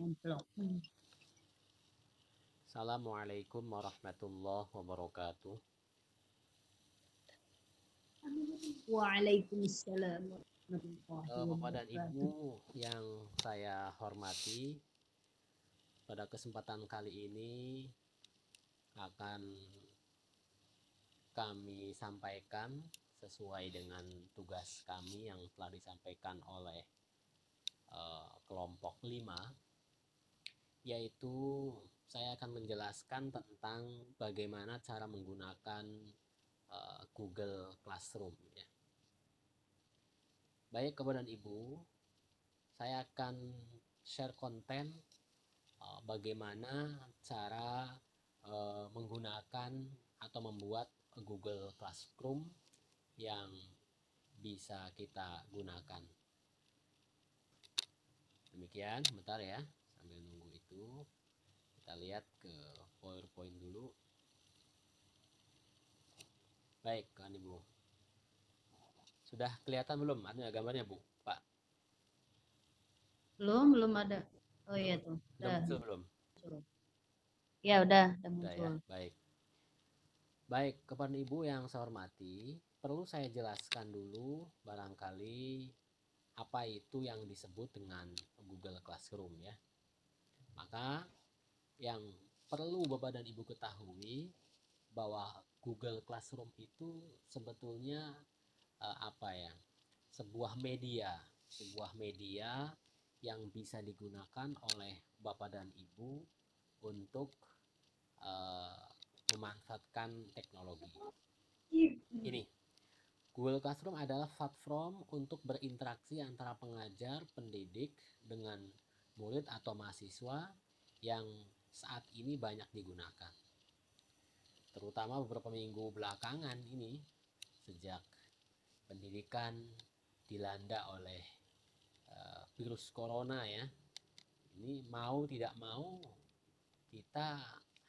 Templok. Assalamualaikum warahmatullahi wabarakatuh. Waalaikumsalam warahmatullahi Bapak dan wabarakatuh. Ibu yang saya hormati, pada kesempatan kali ini akan kami sampaikan sesuai dengan tugas kami yang telah disampaikan oleh kelompok 5, yaitu saya akan menjelaskan tentang bagaimana cara menggunakan Google Classroom ya. Baik Bapak dan Ibu, saya akan share konten bagaimana cara menggunakan atau membuat Google Classroom yang bisa kita gunakan. Demikian, sebentar ya, sambil nunggu itu kita lihat ke PowerPoint dulu. Baik kan Ibu, sudah kelihatan belum ada gambarnya Bu, Pak? Belum ada. Oh iya Belum, tuh, udah udah muncul belum? muncul. Ya udah Udah ya, muncul. baik. Baik, kepada Ibu yang saya hormati, perlu saya jelaskan dulu barangkali apa itu yang disebut dengan Google Classroom ya. Maka yang perlu Bapak dan Ibu ketahui bahwa Google Classroom itu sebetulnya apa ya? Sebuah media yang bisa digunakan oleh Bapak dan Ibu untuk uh, memanfaatkan teknologi. Ini Google Classroom adalah platform untuk berinteraksi antara pengajar, pendidik dengan murid atau mahasiswa yang saat ini banyak digunakan. Terutama beberapa minggu belakangan ini sejak pendidikan dilanda oleh virus corona ya. Ini mau tidak mau kita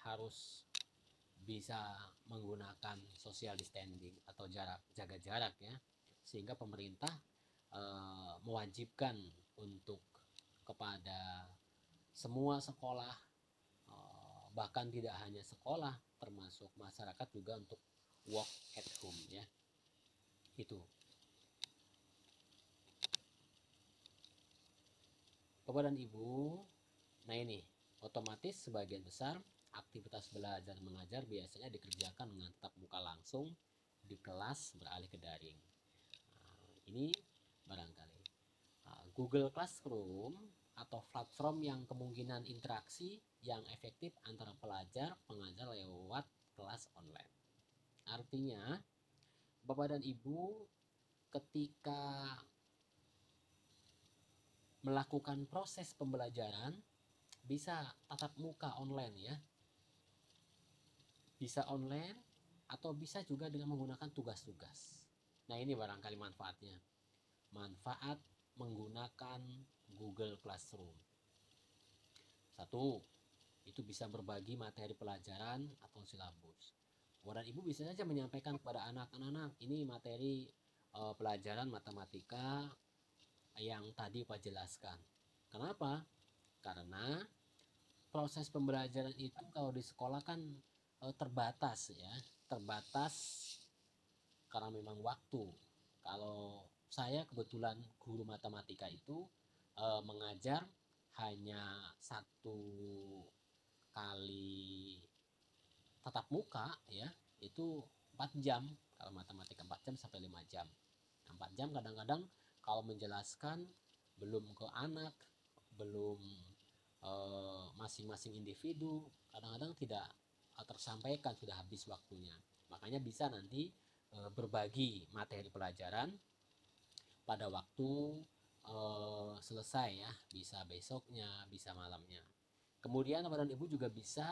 harus bisa menggunakan social distancing atau jaga jarak ya, sehingga pemerintah mewajibkan untuk kepada semua sekolah, bahkan tidak hanya sekolah, termasuk masyarakat juga untuk work at home ya. Itu Bapak dan Ibu. Nah ini otomatis sebagian besar aktivitas belajar mengajar biasanya dikerjakan dengan tatap muka langsung di kelas beralih ke daring. Ini barangkali Google Classroom atau platform yang kemungkinan interaksi yang efektif antara pelajar pengajar lewat kelas online. Artinya Bapak dan Ibu ketika melakukan proses pembelajaran bisa tatap muka online ya, bisa online atau bisa juga dengan menggunakan tugas-tugas. Nah ini barangkali manfaatnya, manfaat menggunakan Google Classroom. Satu, itu bisa berbagi materi pelajaran atau silabus. Dan Ibu bisa saja menyampaikan kepada anak-anak ini materi pelajaran matematika yang tadi Pak jelaskan. Kenapa? Karena proses pembelajaran itu kalau di sekolah kan terbatas ya, terbatas karena memang waktu. Kalau saya kebetulan guru matematika itu mengajar hanya satu kali tatap muka ya, itu 4 jam. Kalau matematika 4 jam sampai 5 jam. 4 jam kadang-kadang kalau menjelaskan belum ke anak, belum masing-masing individu, kadang-kadang tidak tersampaikan, sudah habis waktunya. Makanya bisa nanti berbagi materi pelajaran pada waktu selesai ya, bisa besoknya, bisa malamnya. Kemudian Bapak dan Ibu juga bisa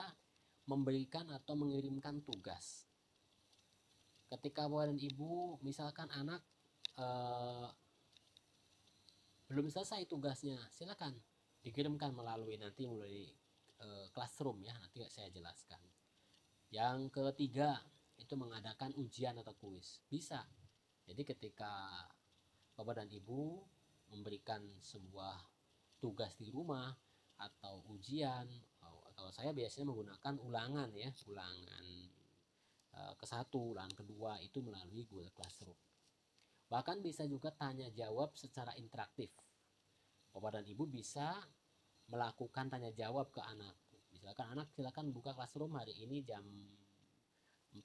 memberikan atau mengirimkan tugas. Ketika Bapak dan Ibu misalkan anak eh, belum selesai tugasnya, silakan dikirimkan melalui classroom ya, nanti saya jelaskan. Yang ketiga itu mengadakan ujian atau kuis, bisa. Jadi ketika Bapak dan Ibu memberikan sebuah tugas di rumah atau ujian. Kalau saya biasanya menggunakan ulangan ya, ulangan ke-1, ulangan kedua itu melalui Google Classroom. Bahkan bisa juga tanya jawab secara interaktif. Bapak dan Ibu bisa melakukan tanya jawab ke anak. Misalkan anak silakan buka Classroom hari ini jam 4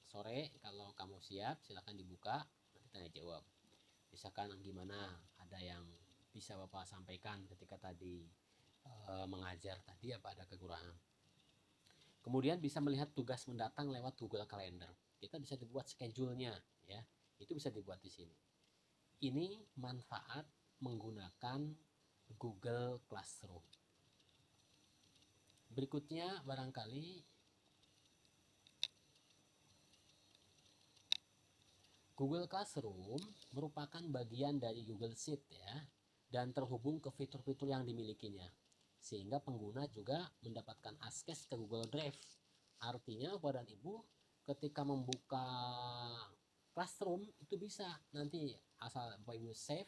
sore, kalau kamu siap silakan dibuka, nanti tanya jawab. Misalkan gimana, ada yang bisa Bapak sampaikan ketika tadi mengajar tadi, apa ada kekurangan. Kemudian bisa melihat tugas mendatang lewat Google Calendar. Kita bisa dibuat schedule-nya ya. Itu bisa dibuat di sini. Ini manfaat menggunakan Google Classroom. Berikutnya barangkali Google Classroom merupakan bagian dari Google Sheet ya, dan terhubung ke fitur-fitur yang dimilikinya. Sehingga pengguna juga mendapatkan akses ke Google Drive. Artinya Bapak dan Ibu ketika membuka Classroom itu bisa nanti asal Bapak Ibu save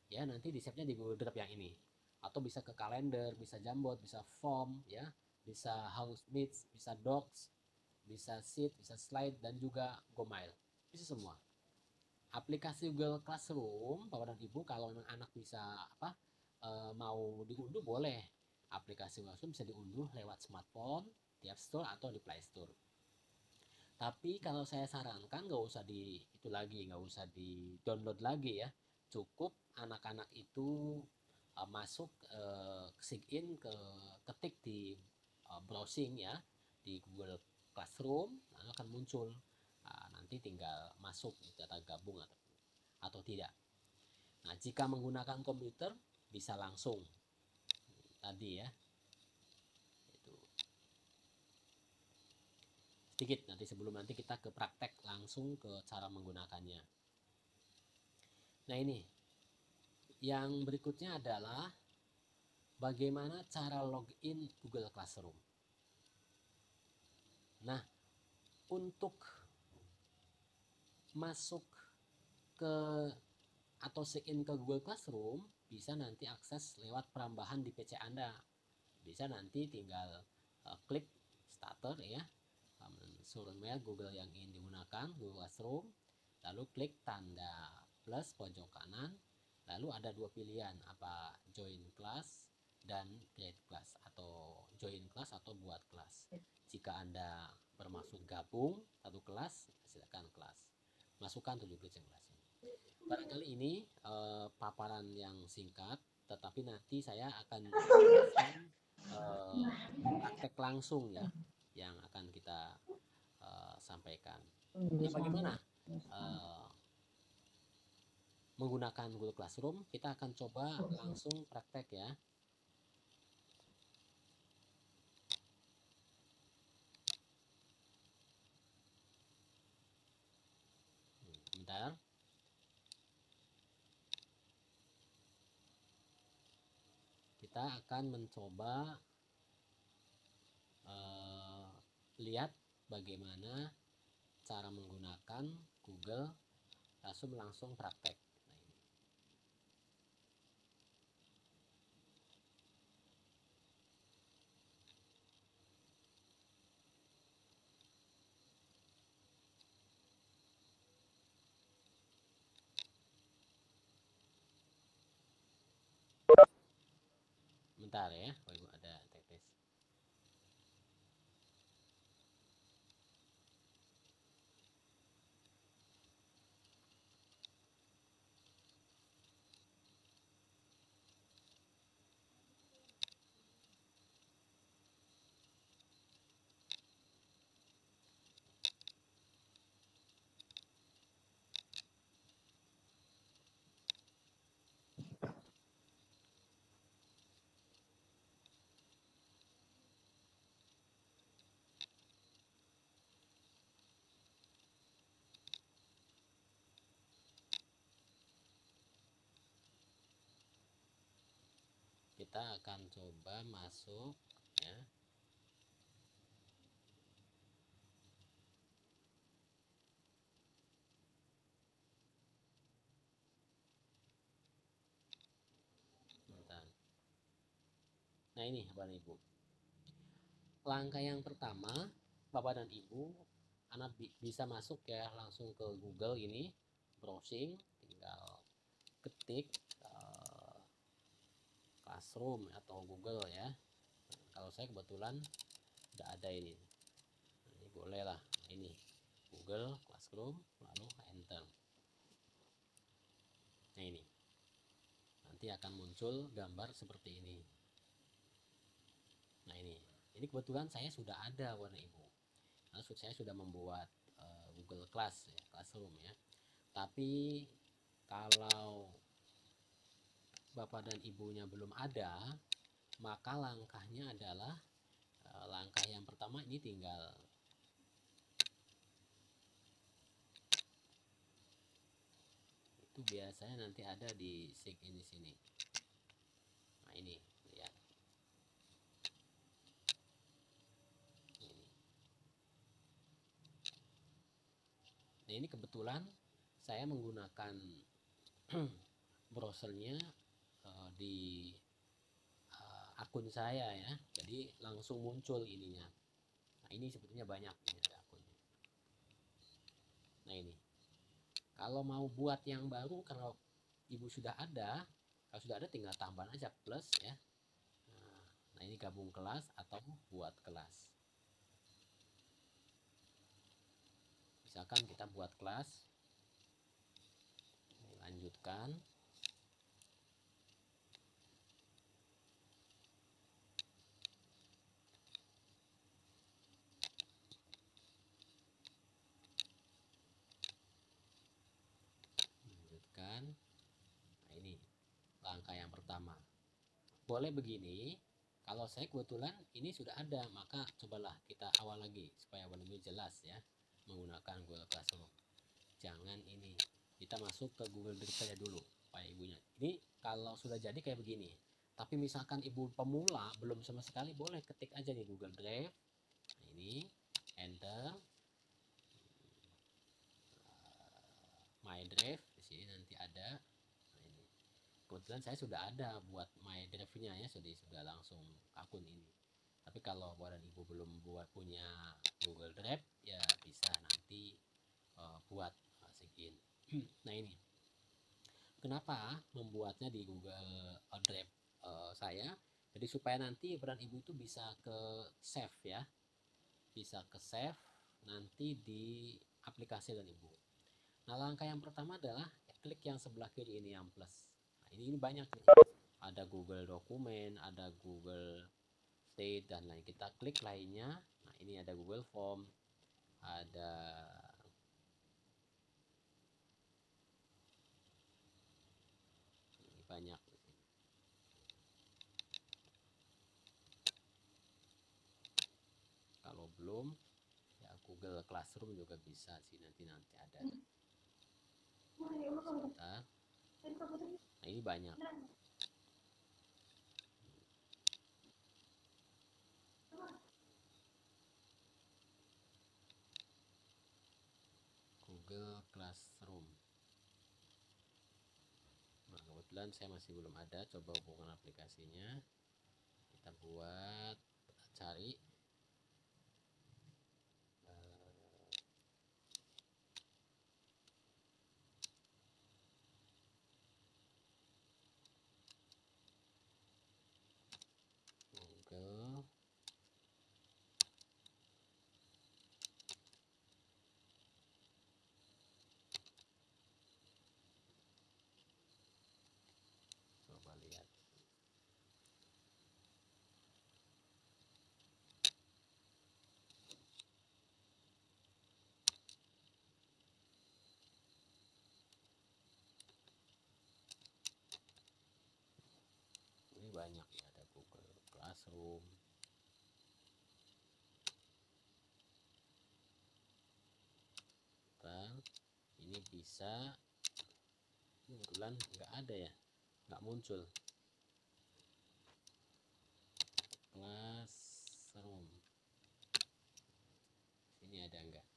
ya, nanti di save-nya di Google Drive yang ini. Atau bisa ke kalender, bisa Jamboard, bisa form ya, bisa Housemeets, bisa Docs, bisa Sheet, bisa Slide, dan juga Gmail. Bisa semua. Aplikasi Google Classroom Bapak dan Ibu kalau memang anak bisa mau diunduh boleh. Aplikasi Classroom bisa diunduh lewat smartphone di App Store atau di Play Store. Tapi kalau saya sarankan nggak usah nggak usah di download lagi ya. Cukup anak-anak itu masuk sign in ketik di browsing ya di Google Classroom, lalu akan muncul. Nanti tinggal masuk data gabung atau tidak. Nah, jika menggunakan komputer bisa langsung tadi ya. Itu sedikit nanti sebelum nanti kita ke praktek langsung ke cara menggunakannya. Nah, ini yang berikutnya adalah bagaimana cara login Google Classroom. Nah, untuk masuk ke atau sign ke Google Classroom bisa nanti akses lewat perambahan di PC Anda. Bisa nanti tinggal klik starter ya, surmail Google yang ingin digunakan, Google Classroom, lalu klik tanda plus pojok kanan, lalu ada dua pilihan, apa join class dan create class, atau join class atau buat kelas. Jika Anda bermaksud gabung satu kelas, silakan kelas, masukkan 7 kelas. Barangkali ini paparan yang singkat, tetapi nanti saya akan jelaskan praktek langsung ya yang akan kita sampaikan. Nah, bagaimana menggunakan Google Classroom? Kita akan coba langsung praktek ya. Bentar. Kita akan mencoba lihat bagaimana cara menggunakan Google Classroom langsung praktek. Bentar ya, ada teknis. Kita akan coba masuk ya. Bentar. Nah ini Bapak dan Ibu, langkah yang pertama Bapak dan Ibu, anak bisa masuk ya langsung ke Google ini, browsing, tinggal ketik Classroom atau Google ya. Nah, kalau saya kebetulan udah ada ini, nah, ini boleh lah, nah, ini Google Classroom, lalu enter. Nah ini nanti akan muncul gambar seperti ini. Nah ini kebetulan saya sudah ada warna Ibu. Maksud saya sudah membuat Google Class ya, Classroom ya. Tapi kalau Bapak dan Ibunya belum ada, maka langkahnya adalah langkah yang pertama ini tinggal itu biasanya nanti ada di sign ini sini. Nah ini lihat. Nah ini kebetulan saya menggunakan browsernya di akun saya ya, jadi langsung muncul ininya. Nah ini sebetulnya banyak ini ada akunnya. Nah ini kalau mau buat yang baru, kalau Ibu sudah ada, kalau sudah ada tinggal tambahan aja plus ya. Nah ini gabung kelas atau buat kelas. Misalkan kita buat kelas, lanjutkan. Lanjutkan. Nah ini langkah yang pertama. Boleh begini, kalau saya kebetulan ini sudah ada, maka cobalah kita awal lagi supaya benar-benar jelas ya menggunakan Google Classroom. Jangan ini, kita masuk ke Google Drive saja dulu supaya ibunya. Ini kalau sudah jadi kayak begini. Tapi misalkan ibu pemula belum sama sekali, boleh ketik aja nih Google Drive. Nah, ini enter. My Drive di sini nanti ada. Nah, ini kebetulan saya sudah ada buat My Drive-nya ya, sudah langsung akun ini. Tapi kalau buat ibu belum buat punya Google Drive ya bisa nanti buat masukin. Nah ini kenapa membuatnya di Google Drive saya, jadi supaya nanti peran ibu itu bisa ke save ya, bisa ke save nanti di aplikasi dan ibu. Nah langkah yang pertama adalah klik yang sebelah kiri ini yang plus. Nah ini banyak nih, ada Google Dokumen, ada Google State dan lain. Kita klik lainnya. Nah ini ada Google Form, ada ini banyak. Kalau belum ya Google Classroom juga bisa sih, nanti ada. Sebentar. Nah ini banyak. Google Classroom. Nah kebetulan saya masih belum ada, coba hubungan aplikasinya. Kita buat, cari Google coba lihat. Ini banyak ya, ada Google Classroom. Dan ini bisa, kebetulan nggak ada ya, nggak muncul Classroom. Ini ada enggak?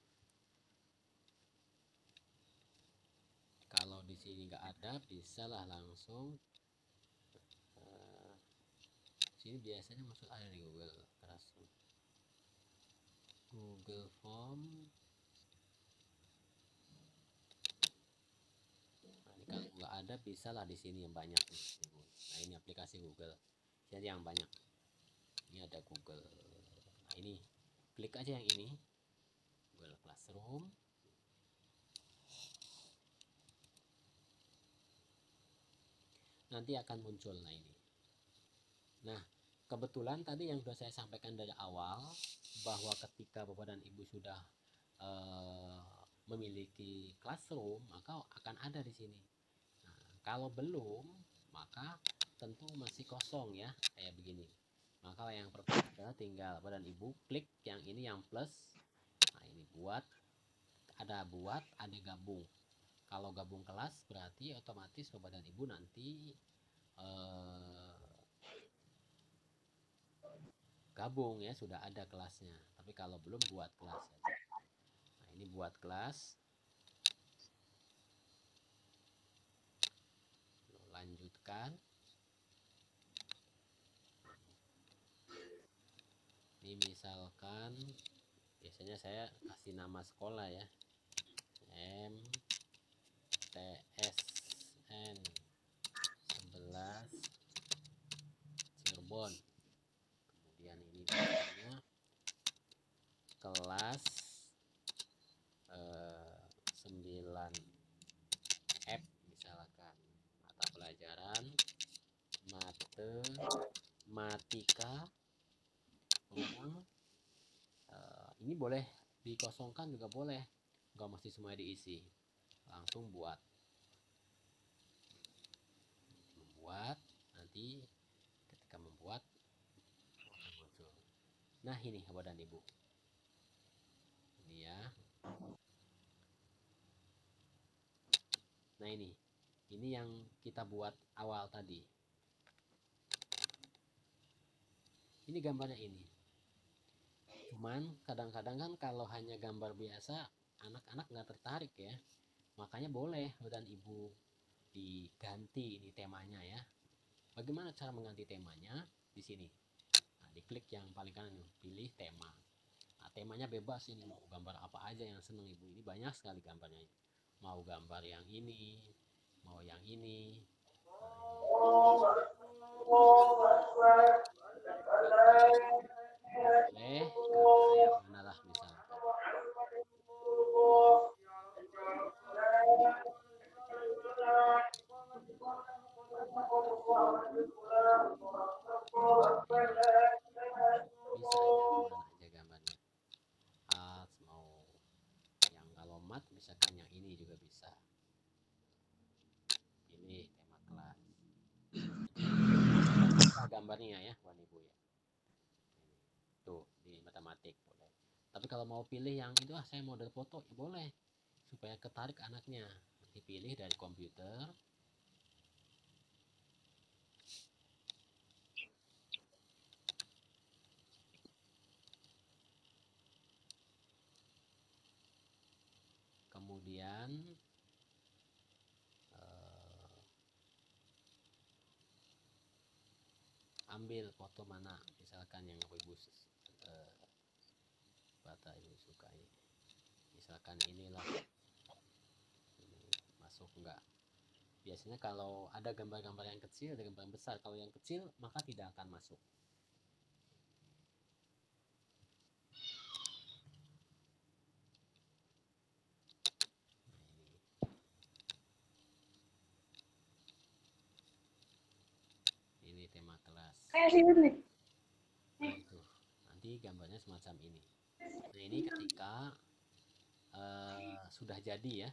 Kalau di sini nggak ada, bisalah langsung sini biasanya masuk ada di Google Classroom, Google Form. Nah, ini kalau nggak ada bisa lah di sini yang banyak nih. Nah ini aplikasi Google, jadi yang banyak. Ini ada Google. Nah ini klik aja yang ini, Google Classroom. Nanti akan muncul. Nah ini. Nah kebetulan tadi yang sudah saya sampaikan dari awal, bahwa ketika Bapak dan Ibu sudah memiliki Classroom, maka akan ada di sini. Nah, kalau belum, maka tentu masih kosong ya, kayak begini. Maka yang pertama tinggal Bapak dan Ibu klik yang ini, yang plus. Nah ini buat, ada gabung. Kalau gabung kelas berarti otomatis Bapak dan Ibu nanti gabung ya, sudah ada kelasnya. Tapi kalau belum, buat kelas saja. Nah ini buat kelas, lanjutkan. Ini misalkan biasanya saya kasih nama sekolah ya, MTSN 11 Cirebon. Kemudian ini namanya kelas 9F misalkan, mata pelajaran matematika ruang. Ini boleh dikosongkan juga boleh, nggak mesti semuanya diisi, langsung buat. Nanti ketika membuat akan muncul. Nah ini Bapak dan Ibu, ini ya. Nah ini yang kita buat awal tadi. Ini gambarnya ini. Cuman kadang-kadang kan kalau hanya gambar biasa, anak-anak nggak tertarik ya. Makanya boleh Bapak dan Ibu diganti ini temanya ya. Bagaimana cara mengganti temanya? Di sini. Nah, diklik yang paling kanan, pilih tema. Nah, temanya bebas, ini mau gambar apa aja yang seneng Ibu. Ini banyak sekali gambarnya. Mau gambar yang ini, mau yang ini. Boleh gambar yang mana lah misalkan. Bisa yang mana aja gambarnya. Mau yang kalau mat misalkan yang ini juga bisa. Pilih tema kelas. Gambarnya ya, Bapak Ibu ya. Tuh di matematik boleh. Tapi kalau mau pilih yang itu, saya model foto, ya boleh, supaya ketarik anaknya. Dipilih dari komputer. Kemudian ambil foto mana, misalkan yang Ibu Ibu sukai. Misalkan inilah, ini masuk enggak? Biasanya kalau ada gambar-gambar yang kecil, ada gambar yang besar. Kalau yang kecil maka tidak akan masuk. Ini tema kelas. Kayak sini nih. Nah itu, nanti gambarnya semacam ini. Nah ini ketika sudah jadi ya.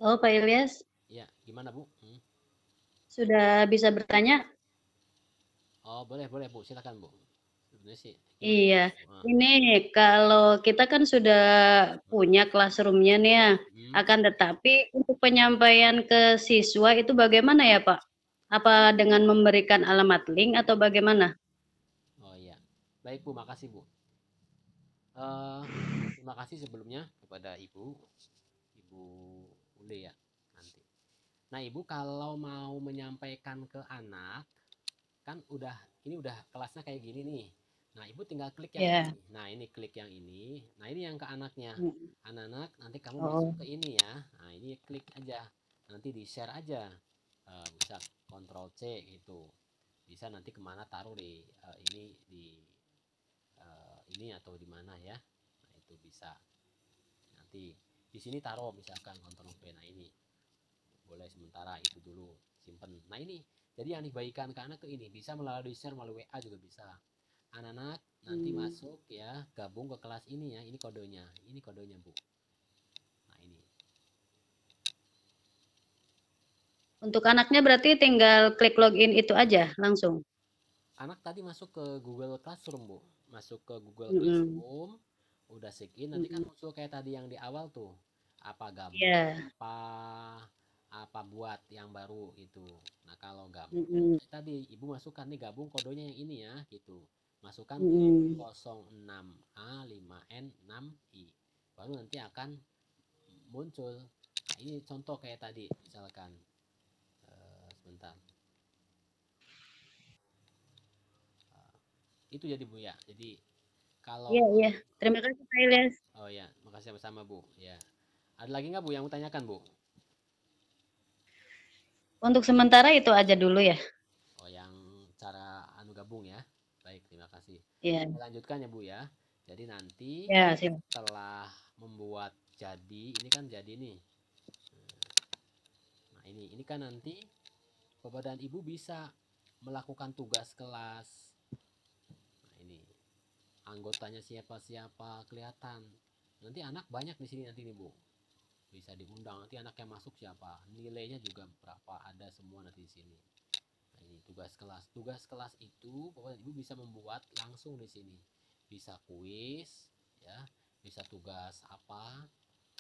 Oh, Pak Ilyas, Iya, gimana Bu? sudah bisa bertanya? Oh boleh Bu, silakan Bu. Sebenarnya sih gimana? Iya, ini kalau kita kan sudah punya classroom-nya nih ya, akan tetapi untuk penyampaian ke siswa itu bagaimana ya Pak? Apa dengan memberikan alamat link atau bagaimana? Oh iya, baik Bu, makasih Bu. Terima kasih sebelumnya kepada Ibu Ule ya nanti. Nah, Ibu kalau mau menyampaikan ke anak, kan ini udah kelasnya kayak gini nih. Nah, Ibu tinggal klik yang Ya. ini. Nah, ini klik yang ini. Nah, ini yang ke anaknya. Mm. Anak-anak, nanti kamu masuk Oh, ke ini ya. Nah, ini klik aja. Nanti di-share aja. Bisa Ctrl C gitu. Bisa nanti kemana taruh ini di ini atau di mana ya. Nah, itu bisa. Nanti di sini taruh misalkan Ctrl V. Nah, ini boleh sementara itu dulu simpen. Nah, ini jadi yang dibagikan ke anak tuh ini bisa melalui share melalui WA juga bisa. Anak-anak nanti hmm. masuk ya, gabung ke kelas ini ya. Ini kodenya Bu. Nah, ini Untuk anaknya berarti tinggal klik login itu aja langsung. anak tadi masuk ke Google Classroom Bu, masuk ke Google Mm-mm. Classroom, udah sign in, nanti kan Mm-mm. muncul kayak tadi yang di awal tuh, apa gabung, Ya. apa apa buat yang baru itu. Nah, kalau gabung Mm-mm. tadi ibu masukkan nih, gabung kodenya yang ini ya gitu, masukkan tuh Mm-mm. 06A5N6I, baru nanti akan muncul. Nah, ini contoh kayak tadi misalkan, sebentar. Itu jadi Bu ya, jadi kalau Iya, iya. Terima kasih, Pak Ilyas. oh ya, makasih sama-sama Bu. Ya. Ada lagi nggak Bu yang mau tanyakan Bu? Untuk sementara itu aja dulu ya. Oh, yang cara anu gabung ya. Baik, terima kasih. Iya. Saya lanjutkan ya Bu ya. Jadi nanti Ya, siap. setelah membuat ini kan jadi nih. Nah, ini kan nanti Bapak dan Ibu bisa melakukan tugas kelas. Nah, ini anggotanya siapa-siapa kelihatan. Nanti anak banyak di sini nanti nih Bu. Bisa diundang nanti anak yang masuk siapa, nilainya juga berapa, ada semua nanti di sini. Nah, ini tugas kelas itu Bapak Ibu bisa membuat langsung di sini, bisa kuis ya, bisa tugas apa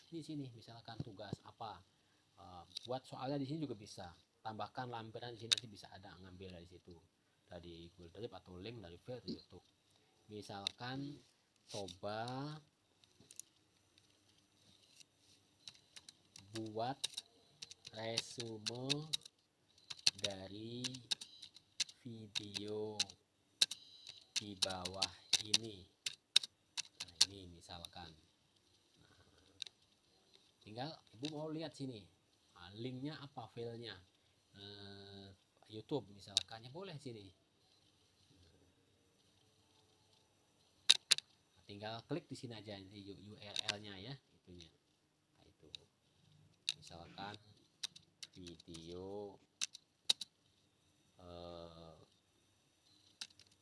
di sini, misalkan tugas apa, buat soalnya di sini juga bisa, tambahkan lampiran di sini nanti bisa ada ngambil dari situ, dari Google Drive atau link dari file di YouTube. Misalkan coba buat resume dari video di bawah ini. Nah, ini misalkan. Nah, tinggal Ibu mau lihat sini. Nah, linknya apa, filenya. YouTube misalkan, ya boleh sini. Nah, tinggal klik di sini aja di URL-nya ya, itunya. Nah, itu. Misalkan video eh,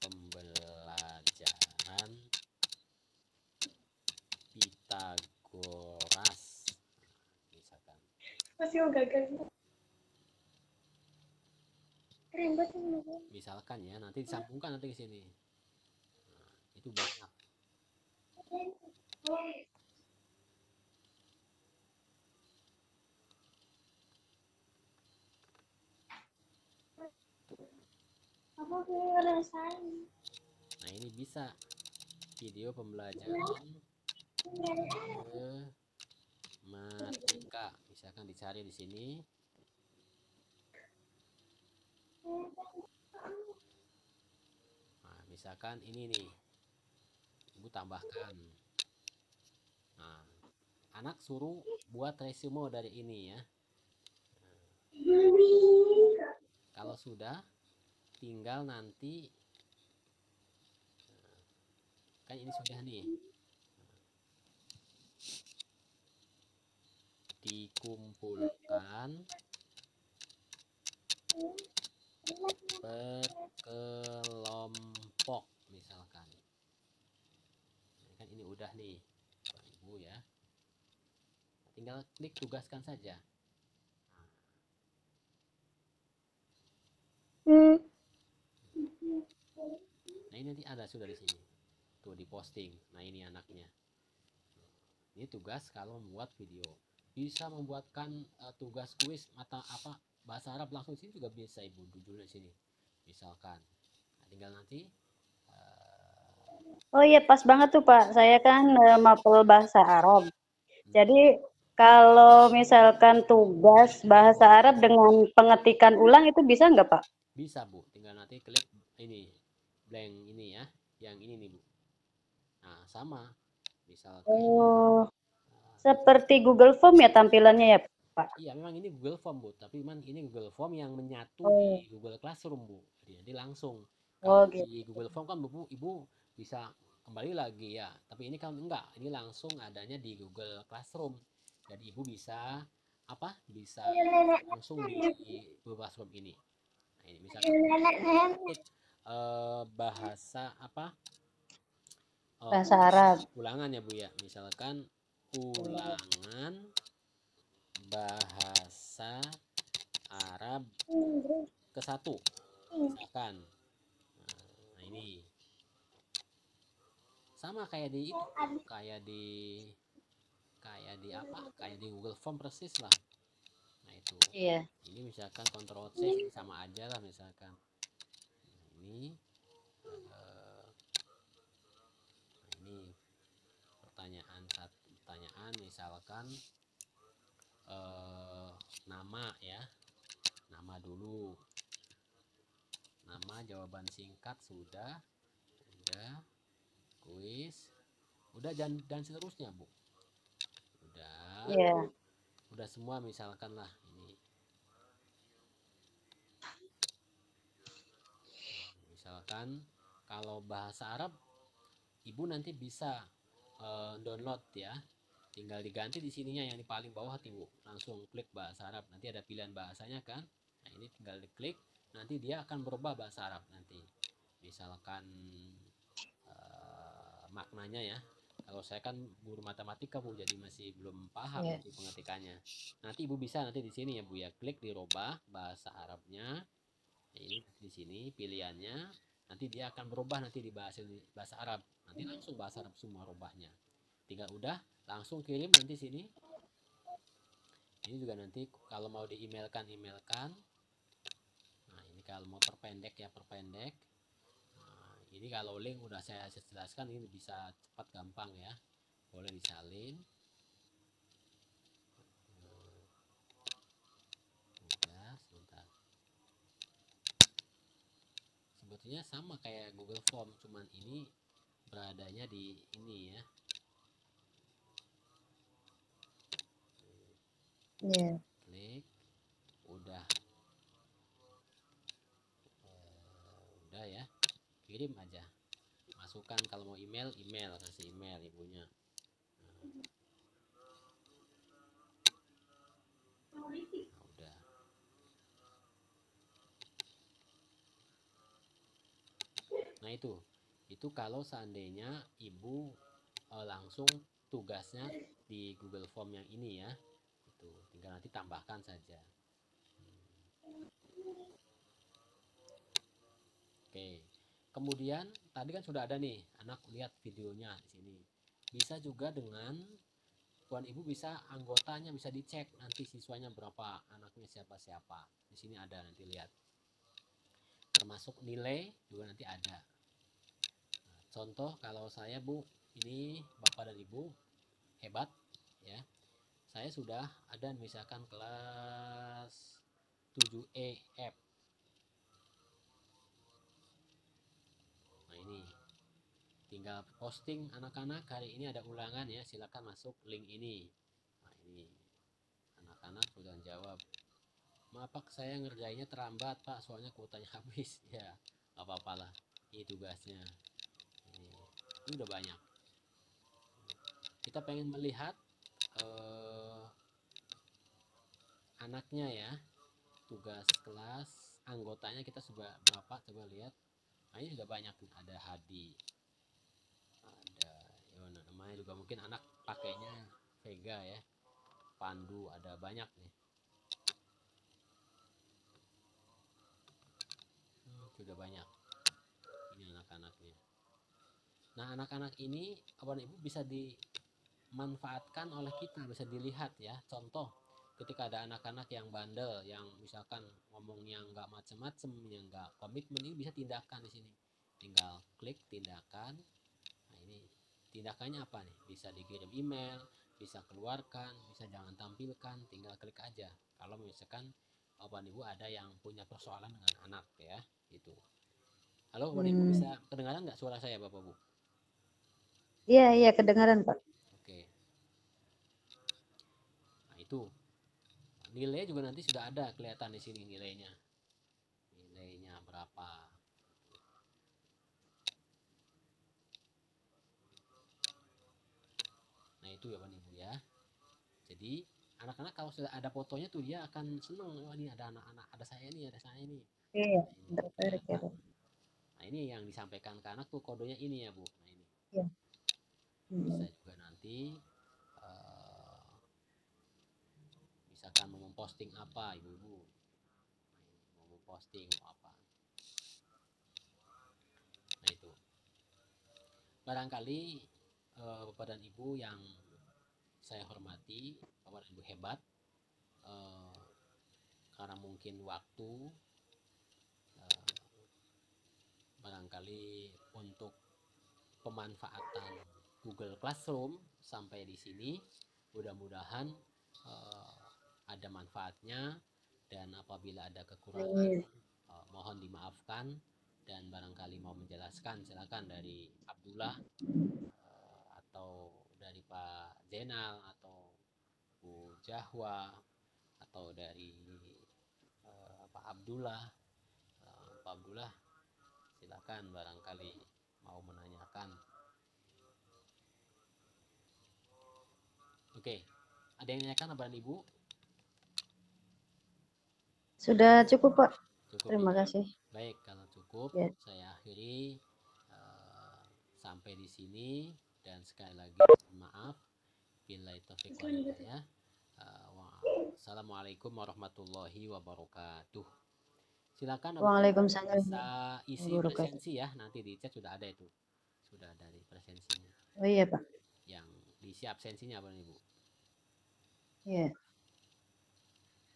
pembelajaran Pitagoras misalkan. Masih gagal. Misalkan ya, nanti disambungkan nanti ke sini. Nah, itu banyak. Nah, ini bisa video pembelajaran matematika. Misalkan dicari di sini. Nah, misalkan ini nih, Ibu tambahkan. Nah, anak suruh buat resume dari ini ya. Kalau sudah, tinggal nanti kan ini sudah nih dikumpulkan berkelompok misalkan. Nah, kan ini udah nih Bapak Ibu ya. Tinggal klik tugaskan saja. Nah, ini nanti ada sudah di sini. Tuh di posting. Nah, ini anaknya. Ini tugas kalau membuat video. Bisa membuatkan tugas kuis mata apa bahasa Arab langsung sini juga bisa Ibu, judulnya sini. Misalkan. Nah, tinggal nanti Oh iya, pas banget tuh Pak. Saya kan mapel bahasa Arab. hmm, Jadi Kalau misalkan tugas bahasa Arab dengan pengetikan ulang itu bisa nggak, Pak? Bisa Bu, tinggal nanti klik ini blank ini ya, yang ini nih Bu. Nah sama, misalkan Oh, seperti Google Form ya tampilannya ya, Pak? iya memang ini Google Form Bu, tapi memang ini Google Form yang menyatu di Oh, Google Classroom Bu. Jadi nanti langsung. Kalau oh di gitu. Google Form kan Bu, Ibu bisa kembali lagi ya, tapi ini kan enggak, ini langsung adanya di Google Classroom. Jadi Ibu bisa apa? Bisa langsung di Google Classroom ini. Nah, ini misalkan bahasa apa? Bahasa Arab. Ulangan ya Bu ya. Misalkan ulangan bahasa Arab ke satu misalkan. Nah ini sama kayak di itu kayak di apa kayak di Google Form persis lah. Nah itu Iya. ini misalkan Ctrl C ini sama aja lah misalkan. Nah, ini pertanyaan misalkan eh, nama ya, nama dulu, nama, jawaban singkat sudah kuis udah, dan seterusnya Bu. udah Iya. udah semua misalkan lah ini, misalkan kalau bahasa Arab Ibu nanti bisa download ya, tinggal diganti di sininya yang di paling bawah Ibu langsung klik bahasa Arab, nanti ada pilihan bahasanya kan. Nah ini tinggal diklik, nanti dia akan berubah bahasa Arab nanti, misalkan maknanya ya. Kalau saya kan guru matematika Bu, jadi masih belum paham Iya. nanti pengetikannya. Nanti Ibu bisa nanti di sini ya Bu ya, klik dirubah bahasa Arabnya. Nah, ini di sini pilihannya, nanti dia akan berubah nanti di bahasa Arab. Nanti langsung bahasa Arab semua rubahnya. Tinggal udah langsung kirim nanti sini. Ini juga nanti kalau mau di emailkan emailkan. Nah ini kalau mau perpendek ya perpendek. Ini kalau link udah saya jelaskan, ini bisa cepat gampang ya, boleh disalin. Udah sebentar, sebetulnya sama kayak Google Form, cuman ini beradanya di ini ya. Iya. Klik udah, udah ya, kirim aja, masukkan kalau mau email kasih email ibunya. Nah, udah. Nah itu kalau seandainya ibu langsung tugasnya di Google Form yang ini ya, itu tinggal nanti tambahkan saja. Oke, kemudian tadi kan sudah ada nih anak lihat videonya di sini, bisa juga dengan tuan ibu bisa anggotanya bisa dicek nanti siswanya berapa, anaknya siapa siapa, di sini ada nanti lihat, termasuk nilai juga nanti ada. Contoh kalau saya Bu, ini Bapak dan Ibu hebat ya. Saya sudah ada misalkan kelas 7E F. Nah ini tinggal posting anak-anak hari ini ada ulangan ya, silakan masuk link ini. Nah ini anak-anak sudah jawab. Maaf Pak, saya ngerjainnya terlambat Pak, soalnya kuotanya habis. Ya, apa-apalah. Ini tugasnya. Ini udah banyak. Kita pengen melihat eh, anaknya ya, tugas kelas anggotanya kita sudah berapa, coba lihat. Nah ini juga banyak, ada Hadi, ada Yona, namanya juga mungkin anak pakainya Vega ya, Pandu, ada banyak nih. Sudah banyak ini anak-anaknya. Nah anak-anak ini kawan ibu bisa dimanfaatkan oleh kita, bisa dilihat ya. Contoh ketika ada anak-anak yang bandel, yang misalkan ngomongnya nggak macem-macem, yang nggak komitmen, ini bisa tindakan di sini. Tinggal klik tindakan. Nah ini tindakannya apa nih? Bisa dikirim email, bisa keluarkan, bisa jangan tampilkan, tinggal klik aja. Kalau misalkan Bapak Ibu ada yang punya persoalan dengan anak ya, itu. Halo Bapak Ibu, bisa kedengaran nggak suara saya Bapak Ibu? Iya, iya kedengaran Pak. Oke. Nah, itu. Nilai juga nanti sudah ada kelihatan di sini nilainya. Nilainya berapa? Nah, itu ya Bapak Ibu ya. Jadi anak-anak kalau sudah ada fotonya tuh dia akan seneng. Oh, ini ada anak-anak, ada saya nih, ada saya nih. Iya, Nah, ini tertarik ya kelihatan. Pak. Nah, ini yang disampaikan ke anak tuh kodenya ini ya Bu. Nah, ini Iya. bisa juga nanti uh, misalkan mau memposting apa ibu-ibu, mau memposting mau apa. Nah, itu barangkali bapak dan ibu yang saya hormati, bapak dan ibu hebat, uh, karena mungkin waktu, uh, barangkali untuk pemanfaatan Google Classroom sampai di sini. Mudah-mudahan ada manfaatnya, dan apabila ada kekurangan mohon dimaafkan, dan barangkali mau menjelaskan silakan dari Abdullah atau dari Pak Zainal atau Bu Jahwa atau dari Pak Abdullah. Pak Abdullah silakan barangkali mau menanyakan. Oke, ada yang menanyakan Bapak Ibu? Sudah cukup Pak. Cukup Terima ya. kasih. Baik, kalau cukup Ya. saya akhiri sampai di sini, dan sekali lagi maaf bila taufiq wal hidayah. Assalamualaikum warahmatullahi wabarakatuh. Silakan Bapak Ibu Waalaikumsalam bisa isi warahmatullahi wabarakatuh. presensi ya, nanti di chat sudah ada itu. Sudah dari presensinya. Oh iya Pak. Yang diisi absensinya Bapak Ibu. Iya.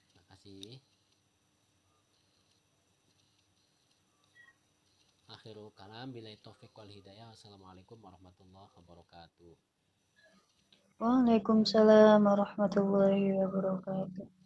Terima kasih. Akhirul kalam billahi taufiq wal hidayah. Wassalamualaikum warahmatullahi wabarakatuh. Waalaikumsalam warahmatullahi wabarakatuh.